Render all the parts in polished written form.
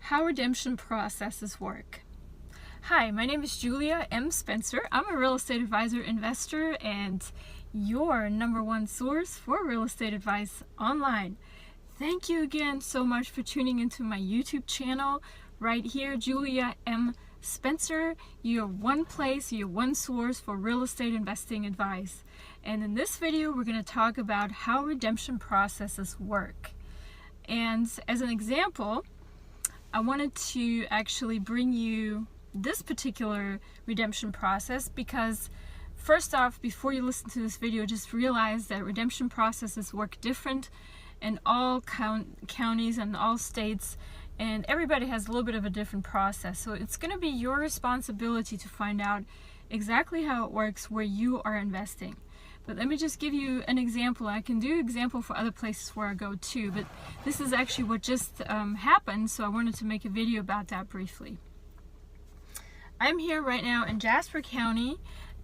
How redemption processes work. Hi, my name is Julia M. Spencer. I'm a real estate advisor, investor, and your number one source for real estate advice online. Thank you again so much for tuning into my YouTube channel right here, Julia M. Spencer. You're one place, you're one source for real estate investing advice. And in this video, we're going to talk about how redemption processes work. And as an example, I wanted to actually bring you this particular redemption process because first off, before you listen to this video, just realize that redemption processes work different in all counties and all states, and everybody has a little bit of a different process. So it's going to be your responsibility to find out exactly how it works where you are investing. But let me just give you an example. I can do an example for other places where I go too, but this is actually what just happened, so I wanted to make a video about that briefly. I'm here right now in Jasper County,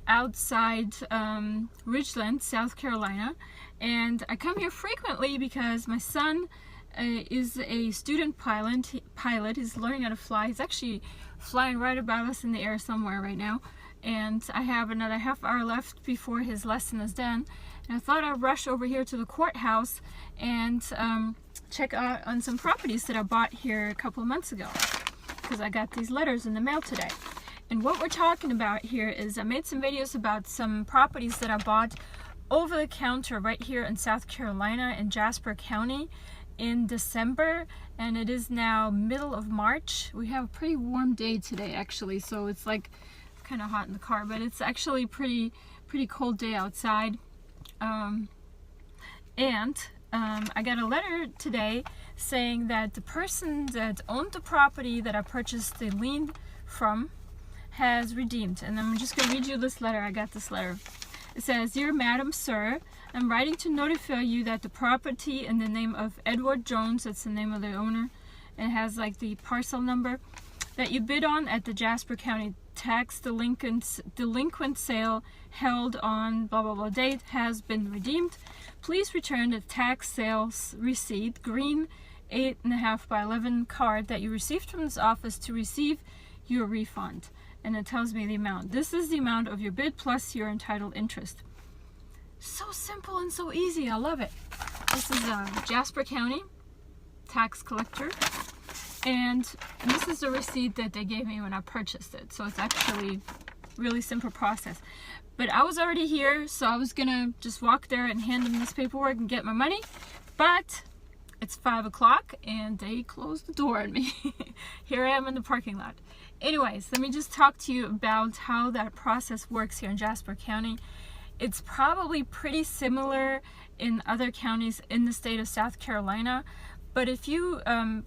outside Ridgeland, South Carolina, and I come here frequently because my son is a student pilot. He's learning how to fly. He's actually flying right above us in the air somewhere right now. And I have another half hour left before his lesson is done. And I thought I'd rush over here to the courthouse and check out on some properties that I bought here a couple of months ago, because I got these letters in the mail today. And what we're talking about here is I made some videos about some properties that I bought over the counter right here in South Carolina in Jasper County in December, and it is now middle of March. We have a pretty warm day today actually, so it's like kind of hot in the car, but it's actually pretty cold day outside. I got a letter today saying that the person that owned the property that I purchased the lien from has redeemed. And I'm just going to read you this letter. I got this letter. It says, "Dear Madam, Sir, I'm writing to notify you that the property in the name of Edward Jones," that's the name of the owner, and it has like the parcel number, "that you bid on at the Jasper County tax delinquent sale held on blah blah blah date has been redeemed. Please return the tax sales receipt, green 8.5 by 11 card that you received from this office to receive your refund." And it tells me the amount. This is the amount of your bid plus your entitled interest. So simple and so easy. I love it. This is Jasper County tax collector. And this is the receipt that they gave me when I purchased it. So it's actually really simple process. But I was already here, so I was gonna just walk there and hand them this paperwork and get my money. But it's 5 o'clock and they closed the door on me. Here I am in the parking lot. Anyways, let me just talk to you about how that process works here in Jasper County. It's probably pretty similar in other counties in the state of South Carolina. But if you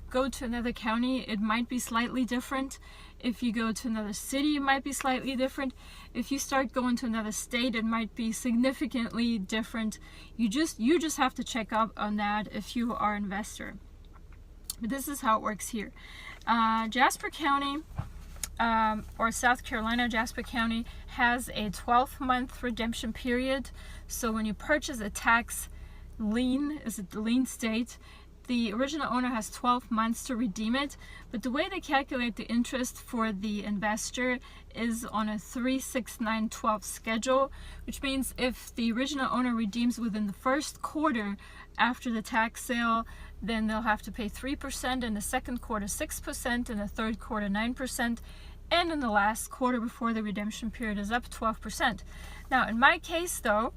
go to another county, it might be slightly different. If you go to another city, it might be slightly different. If you start going to another state, it might be significantly different. You just have to check up on that if you are an investor. But this is how it works here. Jasper County, or South Carolina, Jasper County has a 12-month redemption period. So when you purchase a tax lien, is it the lien state, the original owner has 12 months to redeem it, but the way they calculate the interest for the investor is on a 3-6-9-12 schedule, which means if the original owner redeems within the first quarter after the tax sale, then they'll have to pay 3%, in the second quarter 6%, in the third quarter 9%, and in the last quarter before the redemption period is up 12%. Now in my case though,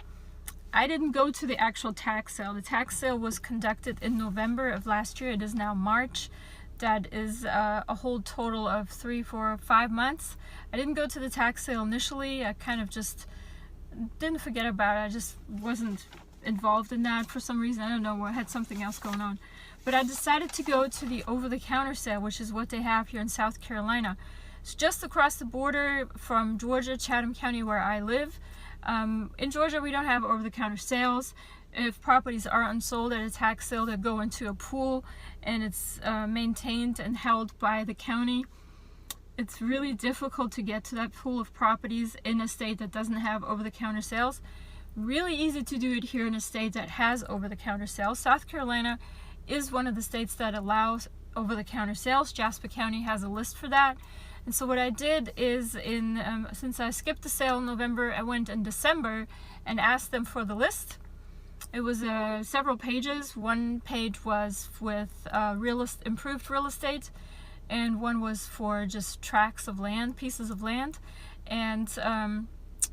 I didn't go to the actual tax sale. The tax sale was conducted in November of last year. It is now March. That is a whole total of 3, 4, 5 months. I didn't go to the tax sale initially. I kind of just didn't forget about it. I just wasn't involved in that for some reason. I don't know. I had something else going on. But I decided to go to the over-the-counter sale, which is what they have here in South Carolina. It's just across the border from Georgia, Chatham County, where I live. In Georgia, we don't have over-the-counter sales. If properties are unsold at a tax sale, they go into a pool and it's maintained and held by the county. It's really difficult to get to that pool of properties in a state that doesn't have over-the-counter sales. Really easy to do it here in a state that has over-the-counter sales. South Carolina is one of the states that allows over-the-counter sales. Jasper County has a list for that. And so what I did is, since I skipped the sale in November, I went in December and asked them for the list. It was several pages. One page was with improved real estate, and one was for just tracts of land, pieces of land. And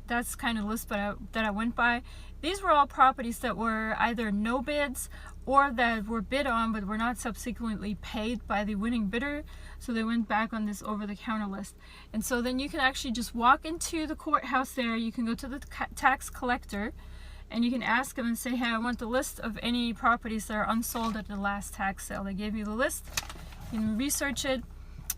that's kind of the list that I went by. These were all properties that were either no bids or that were bid on but were not subsequently paid by the winning bidder, so they went back on this over-the-counter list. And so then you can actually just walk into the courthouse there. You can go to the tax collector and you can ask them and say, hey, I want the list of any properties that are unsold at the last tax sale. They gave you the list. You can research it.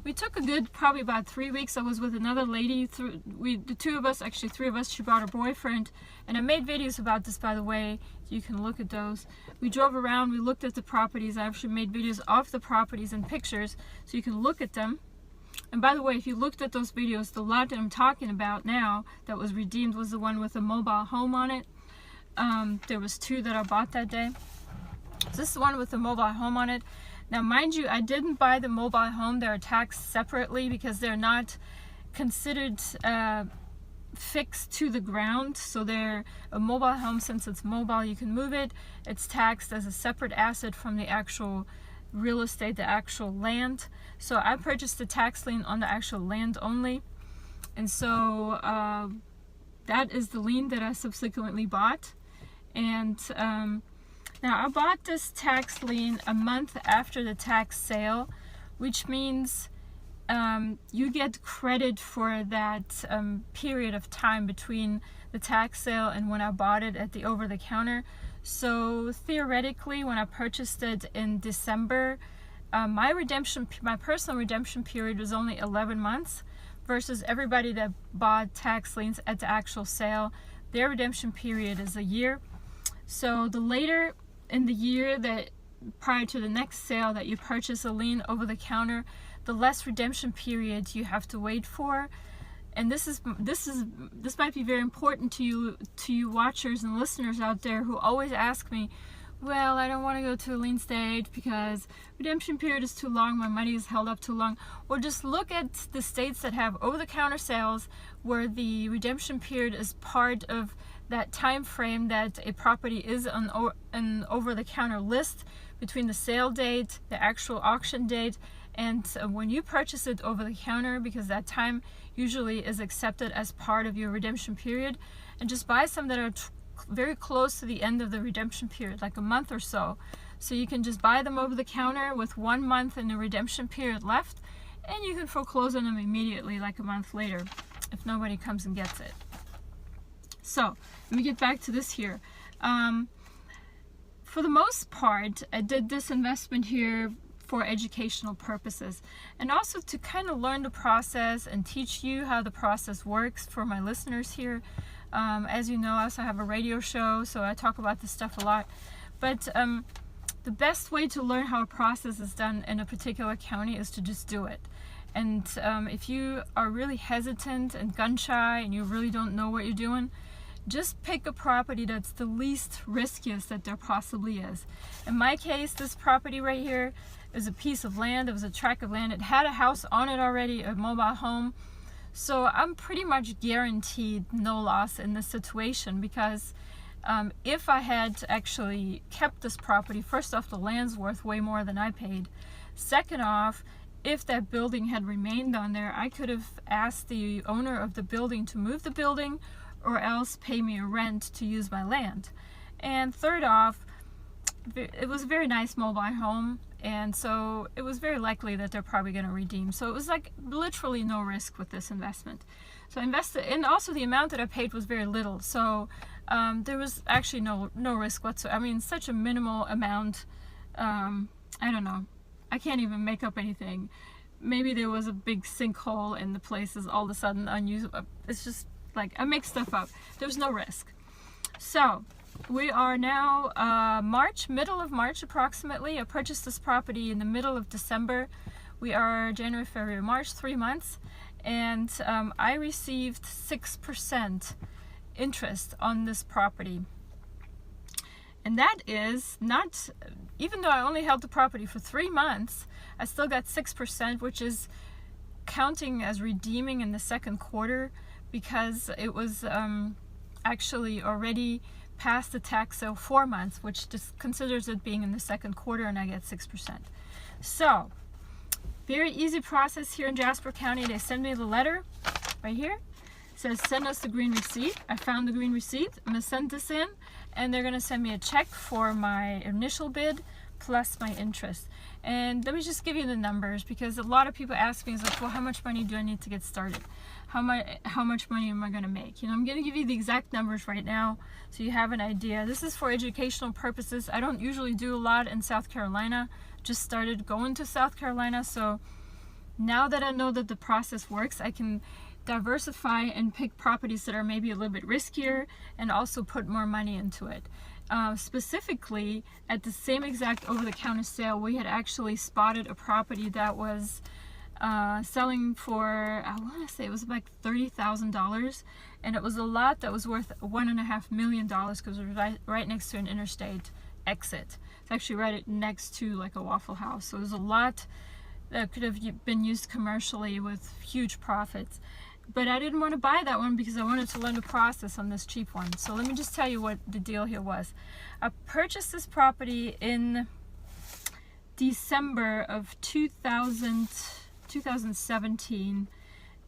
We took a good, probably about 3 weeks. I was with another lady, the two of us, actually 3 of us. She brought her boyfriend, and I made videos about this, by the way. You can look at those. We drove around, we looked at the properties. I actually made videos of the properties and pictures, so you can look at them. And by the way, if you looked at those videos, the lot that I'm talking about now that was redeemed was the one with a mobile home on it. There was 2 that I bought that day. So this is the one with the mobile home on it. Now, mind you, I didn't buy the mobile home. They're taxed separately because they're not considered fixed to the ground. So they're a mobile home. Since it's mobile, you can move it. It's taxed as a separate asset from the actual real estate, the actual land. So I purchased the tax lien on the actual land only. And so that is the lien that I subsequently bought. And now, I bought this tax lien a month after the tax sale, which means you get credit for that period of time between the tax sale and when I bought it at the over-the-counter. So theoretically, when I purchased it in December, my personal redemption period was only 11 months versus everybody that bought tax liens at the actual sale, their redemption period is a year. So the later in the year that prior to the next sale that you purchase a lien over the counter, the less redemption period you have to wait for. And this might be very important to you watchers and listeners out there who always ask me, well, I don't want to go to a lien state because redemption period is too long, my money is held up too long. Well, just look at the states that have over-the-counter sales where the redemption period is part of that time frame that a property is on an over-the-counter list between the sale date, the actual auction date, and when you purchase it over the counter, because that time usually is accepted as part of your redemption period. And just buy some that are very close to the end of the redemption period, like a month or so. So you can just buy them over the counter with 1 month in the redemption period left, and you can foreclose on them immediately, like a month later, if nobody comes and gets it. So let me get back to this here. For the most part, I did this investment here for educational purposes, and also to kind of learn the process and teach you how the process works for my listeners here. As you know, I also have a radio show, so I talk about this stuff a lot. But the best way to learn how a process is done in a particular county is to just do it. And if you are really hesitant and gun shy and you really don't know what you're doing, just pick a property that's the least riskiest that there possibly is. In my case, this property right here is a piece of land. It was a tract of land. It had a house on it already, a mobile home. So I'm pretty much guaranteed no loss in this situation, because if I had actually kept this property, first off, the land's worth way more than I paid. Second off, if that building had remained on there, I could have asked the owner of the building to move the building or else pay me a rent to use my land. And third off, it was a very nice mobile home, and so it was very likely that they're probably going to redeem. So it was like literally no risk with this investment. So I invested, and also the amount that I paid was very little. So there was actually no risk whatsoever. I mean, such a minimal amount. I don't know. I can't even make up anything. Maybe there was a big sinkhole in the places all of a sudden unusable. It's just like I make stuff up. There's no risk. So we are now middle of March approximately. I purchased this property in the middle of December. We are January, February, March, 3 months, and I received 6% interest on this property. And that is not, even though I only held the property for 3 months, I still got 6%, which is counting as redeeming in the second quarter, because it was actually already past the tax sale 4 months, which just considers it being in the second quarter, and I get 6%. So, very easy process here in Jasper County. They send me the letter right here. It says, send us the green receipt. I found the green receipt. I'm going to send this in, and they're going to send me a check for my initial bid plus my interest. And let me just give you the numbers, because a lot of people ask me, like, well, how much money do I need to get started? How much money am I going to make? I'm going to give you the exact numbers right now so you have an idea. This is for educational purposes. I don't usually do a lot in South Carolina. Just started going to South Carolina, so now that I know that the process works, I can diversify and pick properties that are maybe a little bit riskier and also put more money into it. Specifically, at the same exact over-the-counter sale, we had actually spotted a property that was selling for, I want to say it was like $30,000, and it was a lot that was worth $1.5 million because it was right next to an interstate exit. It's actually right next to like a Waffle House, so it was a lot that could have been used commercially with huge profits. But I didn't want to buy that one because I wanted to learn the process on this cheap one. So let me just tell you what the deal here was. I purchased this property in December of 2017,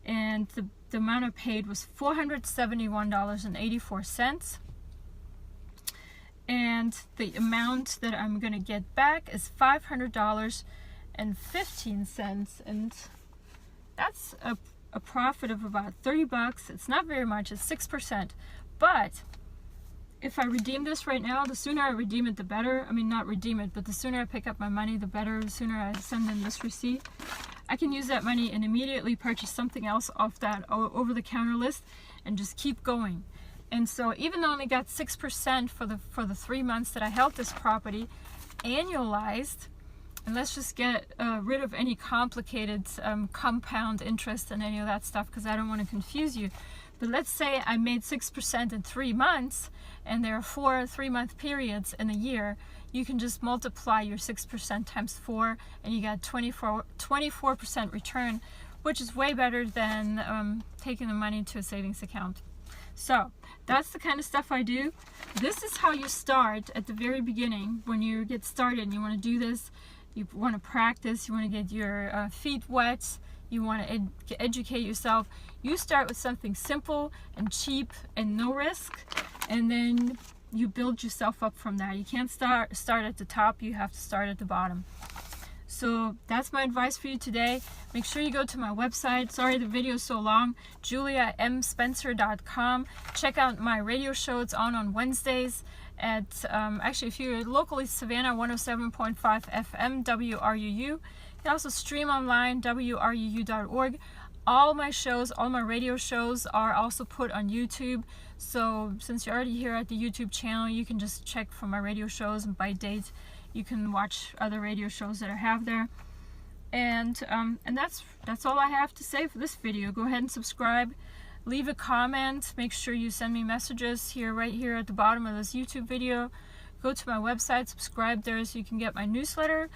and the amount I paid was $471.84. And the amount that I'm going to get back is $500.15, and that's a profit of about $30. It's not very much, it's 6%, but if I redeem this right now, the sooner I redeem it, the better. I mean, not redeem it, but the sooner I pick up my money, the better. The sooner I send in this receipt, I can use that money and immediately purchase something else off that over-the-counter list and just keep going. And so even though I only got 6% for the 3 months that I held this property, annualized, and let's just get rid of any complicated compound interest and any of that stuff, because I don't want to confuse you. But let's say I made 6% in 3 months, and there are 4 3-month periods in a year. You can just multiply your 6% times 4, and you get 24% return, which is way better than taking the money to a savings account. So that's the kind of stuff I do. This is how you start at the very beginning. When you get started and you want to do this, you want to practice, you want to get your feet wet, you want to educate yourself. You start with something simple and cheap and no risk, and then you build yourself up from that. You can't start at the top, you have to start at the bottom. So that's my advice for you today. Make sure you go to my website. Sorry the video is so long. JuliaMSpencer.com. Check out my radio show. It's on Wednesdays at, actually if you're locally Savannah, 107.5 FM, WRUU. You can also stream online, WRUU.org. All my shows, all my radio shows are also put on YouTube. So since you're already here at the YouTube channel, you can just check for my radio shows, and by date you can watch other radio shows that I have there. And that's all I have to say for this video. Go ahead and subscribe, leave a comment, make sure you send me messages right here at the bottom of this YouTube video. Go to my website, subscribe there so you can get my newsletter,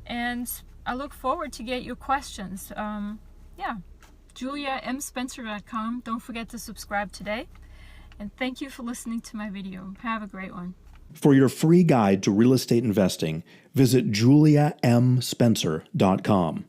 and I look forward to get your questions. Yeah, JuliaMSpencer.com. Don't forget to subscribe today, and thank you for listening to my video. Have a great one. For your free guide to real estate investing, visit JuliaMSpencer.com.